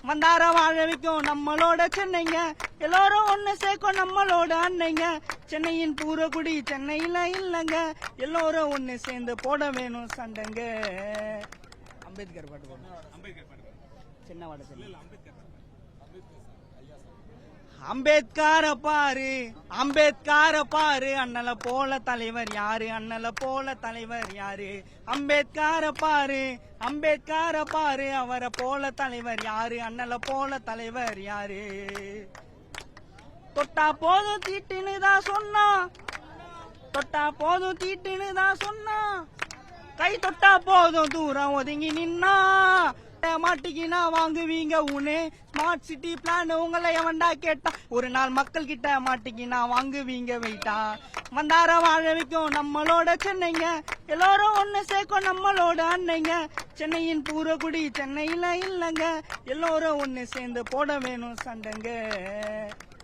வந்தார வாழ வைக்கும் நம்மளோட சென்னைங்க, எல்லோரும் ஒண்ணு சேர்க்கும் நம்மளோட அன்னைங்க. சென்னையின் பூரகுடி சென்னையில இல்லங்க, எல்லோரும் ஒண்ணு சேர்ந்து போட வேணும் சண்டைங்க. அம்பேத்கர் பாட்டு போடணும். சின்ன வாட அம்பேத்கர பாரு, அம்பேத்கர பாரு, அண்ணல போல தலைவர் யாரு, அண்ணல போல தலைவர் யாரு. அம்பேத்கர பாரு, அம்பேத்கர பாரு, அவரை போல தலைவர் யாரு, அண்ணல போல தலைவர் யாரு. தொட்டா போதும் தீட்டுன்னு தான் சொன்னா, தொட்டா போதும் தீட்டுன்னு தான் சொன்னா, கை தொட்டா போதும் தூரம் ஒதுங்கி நின்னா. மாட்டிக்கினா வாங்குவீங்க உனே ஸ்மார்ட் சிட்டி பிளான் உங்களை எவன்டா கேட்டா. ஒரு நாள் மக்கள் கிட்ட மாட்டிக்கினா வாங்குவீங்க வெயிட்டா. வந்தார வாழ வைக்கும் நம்மளோட சென்னைங்க, எல்லோரும் ஒண்ணு சேர்க்கும் நம்மளோட அன்னைங்க. சென்னையின் பூரகுடி சென்னையில இல்லங்க, எல்லோரும் ஒண்ணு சேர்ந்து போட வேணும் சண்டைங்க.